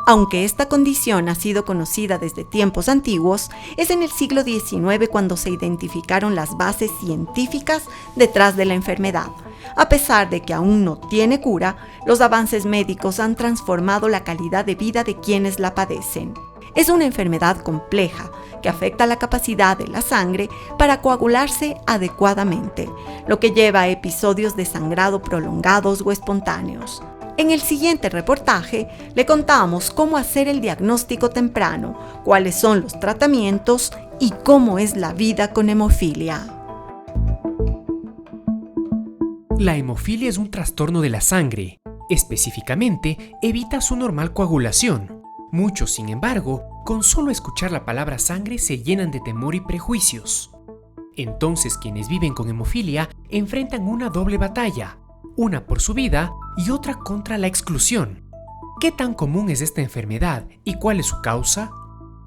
Aunque esta condición ha sido conocida desde tiempos antiguos, es en el siglo XIX cuando se identificaron las bases científicas detrás de la enfermedad. A pesar de que aún no tiene cura, los avances médicos han transformado la calidad de vida de quienes la padecen. Es una enfermedad compleja que afecta la capacidad de la sangre para coagularse adecuadamente, lo que lleva a episodios de sangrado prolongados o espontáneos. En el siguiente reportaje le contamos cómo hacer el diagnóstico temprano, cuáles son los tratamientos y cómo es la vida con hemofilia. La hemofilia es un trastorno de la sangre. Específicamente, evita su normal coagulación. Muchos, sin embargo, con solo escuchar la palabra sangre se llenan de temor y prejuicios. Entonces, quienes viven con hemofilia enfrentan una doble batalla, una por su vida y otra contra la exclusión. ¿Qué tan común es esta enfermedad y cuál es su causa?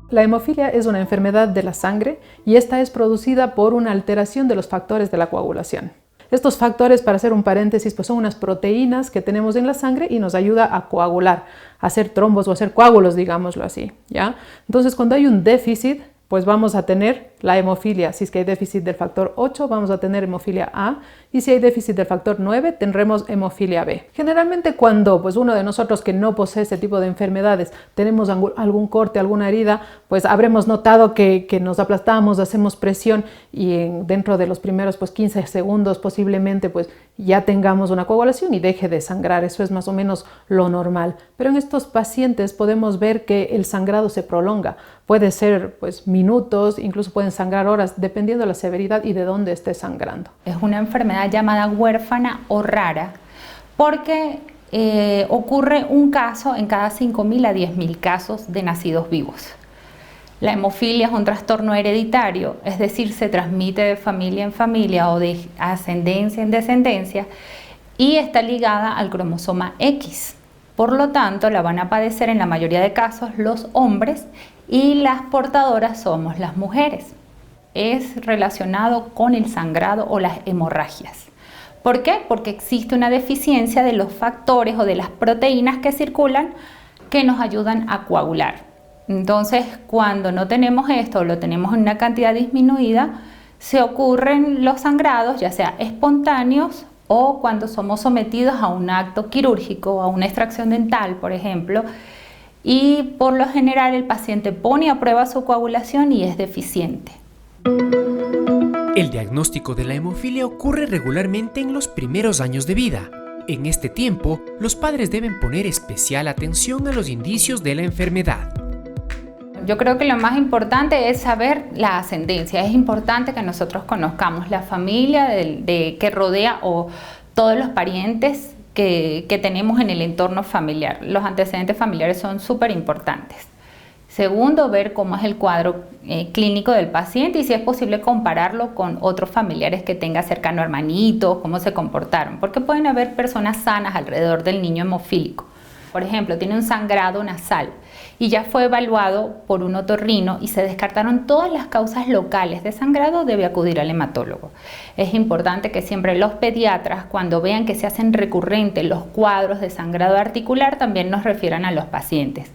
La hemofilia es una enfermedad de la sangre y esta es producida por una alteración de los factores de la coagulación. Estos factores, para hacer un paréntesis, pues son unas proteínas que tenemos en la sangre y nos ayuda a coagular, a hacer trombos o a hacer coágulos, digámoslo así, ¿ya? Entonces, cuando hay un déficit, pues vamos a tener la hemofilia. Si es que hay déficit del factor 8, vamos a tener hemofilia A, y si hay déficit del factor 9, tendremos hemofilia B. Generalmente cuando uno de nosotros que no posee este tipo de enfermedades tenemos algún corte, alguna herida, pues habremos notado que nos aplastamos, hacemos presión y dentro de los primeros 15 segundos posiblemente ya tengamos una coagulación y deje de sangrar. Eso es más o menos lo normal. Pero en estos pacientes podemos ver que el sangrado se prolonga. Puede ser minutos, incluso pueden sangrar horas, dependiendo de la severidad y de dónde esté sangrando. Es una enfermedad llamada huérfana o rara porque ocurre un caso en cada 5.000 a 10.000 casos de nacidos vivos. La hemofilia es un trastorno hereditario, es decir, se transmite de familia en familia o de ascendencia en descendencia y está ligada al cromosoma X. Por lo tanto, la van a padecer en la mayoría de casos los hombres y las portadoras somos las mujeres. Es relacionado con el sangrado o las hemorragias. ¿Por qué? Porque existe una deficiencia de los factores o de las proteínas que circulan que nos ayudan a coagular. Entonces, cuando no tenemos esto o lo tenemos en una cantidad disminuida, se ocurren los sangrados, ya sea espontáneos o cuando somos sometidos a un acto quirúrgico, a una extracción dental, por ejemplo, y por lo general el paciente pone a prueba su coagulación y es deficiente. El diagnóstico de la hemofilia ocurre regularmente en los primeros años de vida. En este tiempo, los padres deben poner especial atención a los indicios de la enfermedad. Yo creo que lo más importante es saber la ascendencia. Es importante que nosotros conozcamos la familia que rodea o todos los parientes que tenemos en el entorno familiar. Los antecedentes familiares son súper importantes. Segundo, ver cómo es el cuadro clínico del paciente y si es posible compararlo con otros familiares que tenga cercano, hermanitos, cómo se comportaron, porque pueden haber personas sanas alrededor del niño hemofílico. Por ejemplo, tiene un sangrado nasal y ya fue evaluado por un otorrino y se descartaron todas las causas locales de sangrado, debe acudir al hematólogo. Es importante que siempre los pediatras, cuando vean que se hacen recurrentes los cuadros de sangrado articular, también nos refieran a los pacientes.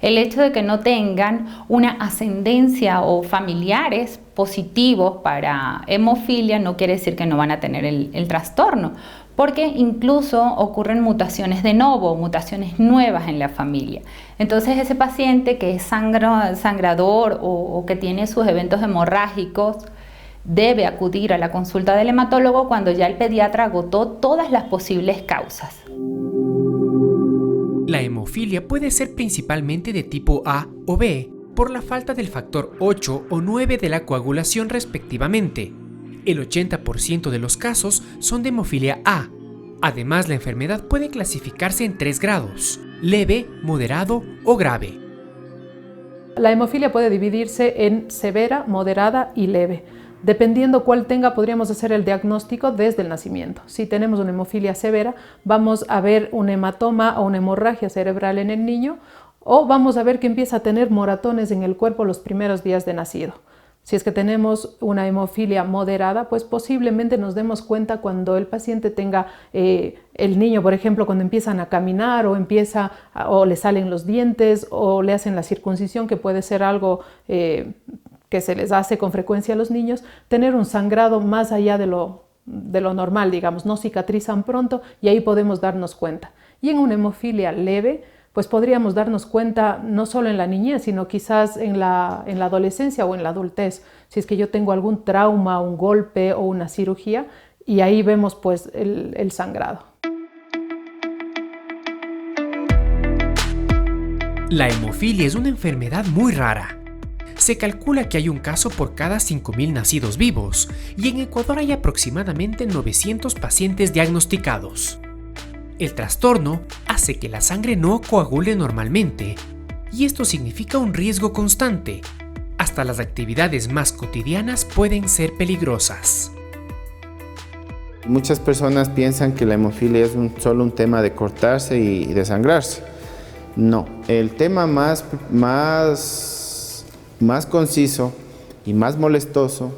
El hecho de que no tengan una ascendencia o familiares positivos para hemofilia no quiere decir que no van a tener el trastorno, porque incluso ocurren mutaciones de novo, mutaciones nuevas en la familia. Entonces ese paciente que es sangrador o que tiene sus eventos hemorrágicos debe acudir a la consulta del hematólogo cuando ya el pediatra agotó todas las posibles causas. La hemofilia puede ser principalmente de tipo A o B por la falta del factor 8 o 9 de la coagulación respectivamente. El 80% de los casos son de hemofilia A. Además, la enfermedad puede clasificarse en 3 grados: leve, moderado o grave. La hemofilia puede dividirse en severa, moderada y leve. Dependiendo cuál tenga, podríamos hacer el diagnóstico desde el nacimiento. Si tenemos una hemofilia severa, vamos a ver un hematoma o una hemorragia cerebral en el niño, o vamos a ver que empieza a tener moratones en el cuerpo los primeros días de nacido. Si es que tenemos una hemofilia moderada, pues posiblemente nos demos cuenta cuando el paciente tenga, el niño, por ejemplo, cuando empiezan a caminar o le salen los dientes o le hacen la circuncisión, que puede ser algo que se les hace con frecuencia a los niños, tener un sangrado más allá de lo normal, digamos, no cicatrizan pronto y ahí podemos darnos cuenta. Y en una hemofilia leve, pues podríamos darnos cuenta no solo en la niñez, sino quizás en la adolescencia o en la adultez, si es que yo tengo algún trauma, un golpe o una cirugía, y ahí vemos pues el sangrado. La hemofilia es una enfermedad muy rara. Se calcula que hay un caso por cada 5.000 nacidos vivos, y en Ecuador hay aproximadamente 900 pacientes diagnosticados. El trastorno hace que la sangre no coagule normalmente, y esto significa un riesgo constante. Hasta las actividades más cotidianas pueden ser peligrosas. Muchas personas piensan que la hemofilia es solo un tema de cortarse y desangrarse. No, el tema más conciso y más molestoso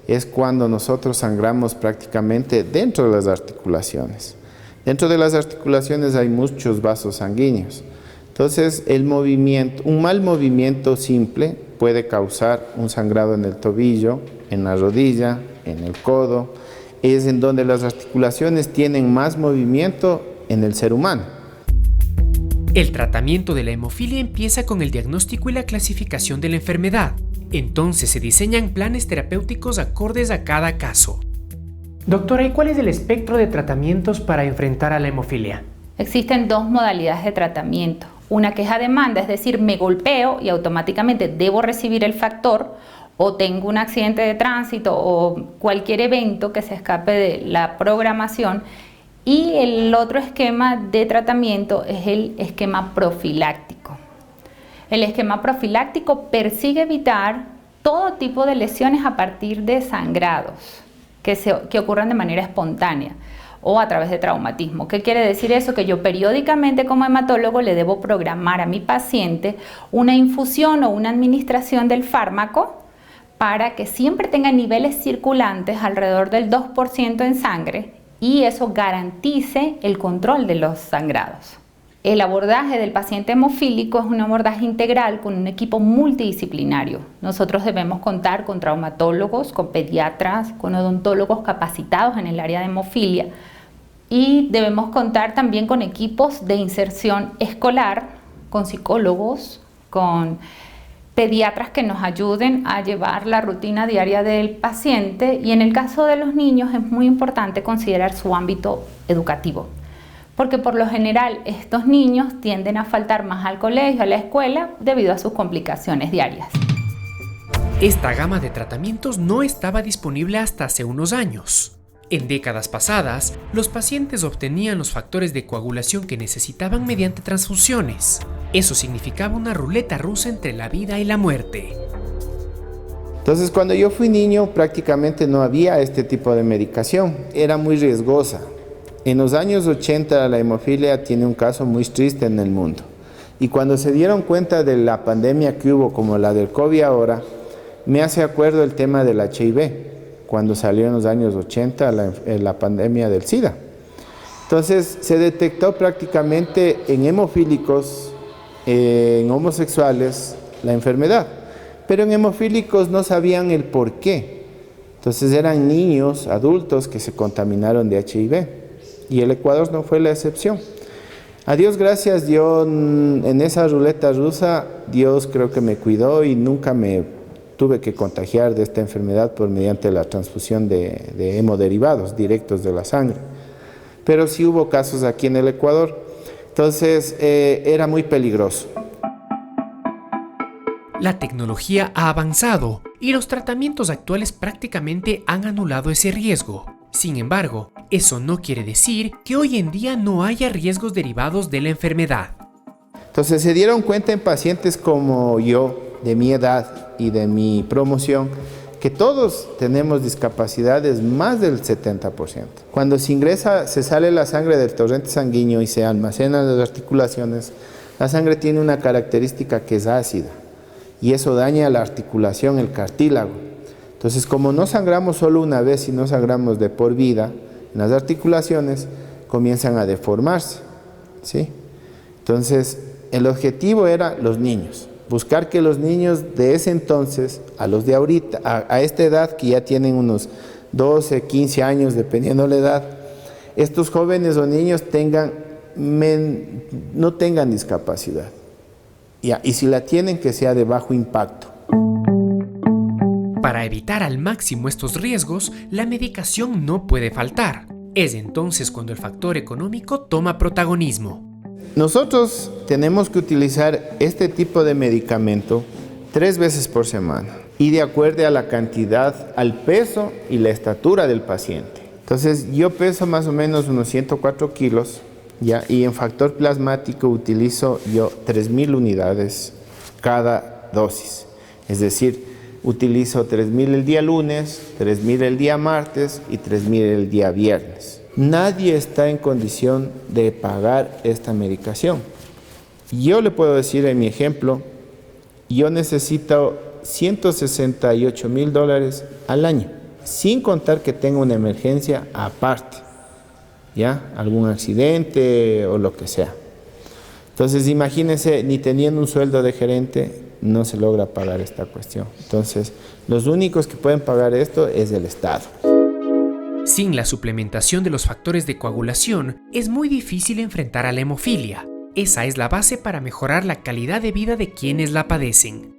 es cuando nosotros sangramos prácticamente dentro de las articulaciones. Dentro de las articulaciones hay muchos vasos sanguíneos. Entonces, un mal movimiento simple puede causar un sangrado en el tobillo, en la rodilla, en el codo. Es en donde las articulaciones tienen más movimiento en el ser humano. El tratamiento de la hemofilia empieza con el diagnóstico y la clasificación de la enfermedad. Entonces se diseñan planes terapéuticos acordes a cada caso. Doctora, ¿y cuál es el espectro de tratamientos para enfrentar a la hemofilia? Existen dos modalidades de tratamiento. Una que es a demanda, es decir, me golpeo y automáticamente debo recibir el factor, o tengo un accidente de tránsito o cualquier evento que se escape de la programación. Y el otro esquema de tratamiento es el esquema profiláctico. El esquema profiláctico persigue evitar todo tipo de lesiones a partir de sangrados que ocurran de manera espontánea o a través de traumatismo. ¿Qué quiere decir eso? Que yo periódicamente como hematólogo le debo programar a mi paciente una infusión o una administración del fármaco para que siempre tenga niveles circulantes alrededor del 2% en sangre y eso garantice el control de los sangrados. El abordaje del paciente hemofílico es un abordaje integral con un equipo multidisciplinario. Nosotros debemos contar con traumatólogos, con pediatras, con odontólogos capacitados en el área de hemofilia y debemos contar también con equipos de inserción escolar, con psicólogos, con pediatras que nos ayuden a llevar la rutina diaria del paciente y en el caso de los niños es muy importante considerar su ámbito educativo. Porque por lo general estos niños tienden a faltar más al colegio, a la escuela, debido a sus complicaciones diarias. Esta gama de tratamientos no estaba disponible hasta hace unos años. En décadas pasadas, los pacientes obtenían los factores de coagulación que necesitaban mediante transfusiones. Eso significaba una ruleta rusa entre la vida y la muerte. Entonces, cuando yo fui niño, prácticamente no había este tipo de medicación. Era muy riesgosa. En los años 80 la hemofilia tiene un caso muy triste en el mundo. Y cuando se dieron cuenta de la pandemia que hubo, como la del COVID ahora, me hace acuerdo el tema del HIV, cuando salió en los años 80 la pandemia del SIDA. Entonces se detectó prácticamente en hemofílicos, en homosexuales, la enfermedad. Pero en hemofílicos no sabían el por qué. Entonces eran niños, adultos que se contaminaron de HIV. Y el Ecuador no fue la excepción. A Dios gracias, yo en esa ruleta rusa, Dios creo que me cuidó y nunca me tuve que contagiar de esta enfermedad mediante la transfusión de hemoderivados directos de la sangre. Pero sí hubo casos aquí en el Ecuador, entonces era muy peligroso. La tecnología ha avanzado y los tratamientos actuales prácticamente han anulado ese riesgo. Sin embargo, eso no quiere decir que hoy en día no haya riesgos derivados de la enfermedad. Entonces se dieron cuenta en pacientes como yo, de mi edad y de mi promoción, que todos tenemos discapacidades más del 70%. Cuando se sale la sangre del torrente sanguíneo y se almacena en las articulaciones, la sangre tiene una característica que es ácida y eso daña la articulación, el cartílago. Entonces, como no sangramos solo una vez, sino sangramos de por vida, en las articulaciones comienzan a deformarse, ¿sí? Entonces, el objetivo era los niños, buscar que los niños de ese entonces, a los de ahorita, a esta edad que ya tienen unos 12, 15 años, dependiendo la edad, estos jóvenes o niños no tengan discapacidad. Y si la tienen, que sea de bajo impacto. Para evitar al máximo estos riesgos, la medicación no puede faltar. Es entonces cuando el factor económico toma protagonismo. Nosotros tenemos que utilizar este tipo de medicamento 3 veces por semana y de acuerdo a la cantidad, al peso y la estatura del paciente. Entonces, yo peso más o menos unos 104 kilos, ¿ya? Y en factor plasmático utilizo yo 3.000 unidades cada dosis. Es decir, utilizo 3.000 el día lunes, 3.000 el día martes y 3.000 el día viernes. Nadie está en condición de pagar esta medicación. Yo le puedo decir en mi ejemplo, yo necesito $168,000 al año, sin contar que tenga una emergencia aparte, ¿ya? Algún accidente o lo que sea. Entonces, imagínense, ni teniendo un sueldo de gerente, no se logra pagar esta cuestión. Entonces, los únicos que pueden pagar esto es el Estado. Sin la suplementación de los factores de coagulación, es muy difícil enfrentar a la hemofilia. Esa es la base para mejorar la calidad de vida de quienes la padecen.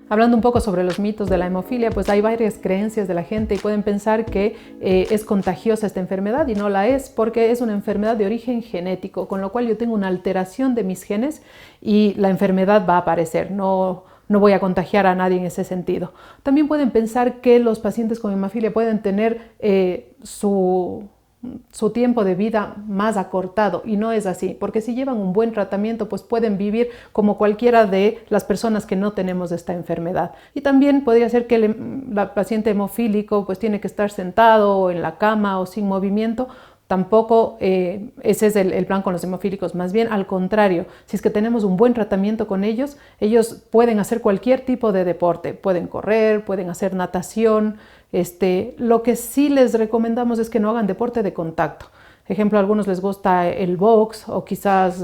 Hablando un poco sobre los mitos de la hemofilia, pues hay varias creencias de la gente y pueden pensar que es contagiosa esta enfermedad y no la es, porque es una enfermedad de origen genético, con lo cual yo tengo una alteración de mis genes y la enfermedad va a aparecer. No voy a contagiar a nadie en ese sentido. También pueden pensar que los pacientes con hemofilia pueden tener su tiempo de vida más acortado, y no es así, porque si llevan un buen tratamiento pues pueden vivir como cualquiera de las personas que no tenemos esta enfermedad. Y también podría ser que el paciente hemofílico pues tiene que estar sentado o en la cama o sin movimiento. Tampoco ese es el plan con los hemofílicos, más bien al contrario, si es que tenemos un buen tratamiento con ellos, ellos pueden hacer cualquier tipo de deporte, pueden correr, pueden hacer natación. Lo que sí les recomendamos es que no hagan deporte de contacto. Ejemplo, a algunos les gusta el box o quizás,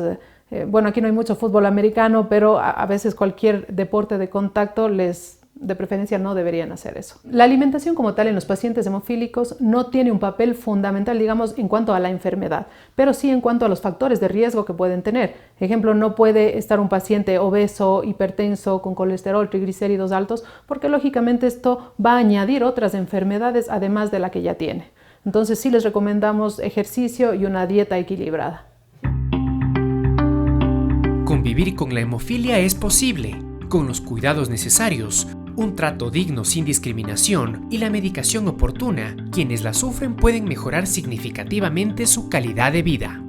bueno, aquí no hay mucho fútbol americano, pero a veces cualquier deporte de contacto de preferencia no deberían hacer eso. La alimentación como tal en los pacientes hemofílicos no tiene un papel fundamental, digamos, en cuanto a la enfermedad, pero sí en cuanto a los factores de riesgo que pueden tener. Ejemplo, no puede estar un paciente obeso, hipertenso, con colesterol, triglicéridos altos, porque lógicamente esto va a añadir otras enfermedades además de la que ya tiene. Entonces sí les recomendamos ejercicio y una dieta equilibrada. Convivir con la hemofilia es posible, con los cuidados necesarios, un trato digno sin discriminación y la medicación oportuna. Quienes la sufren pueden mejorar significativamente su calidad de vida.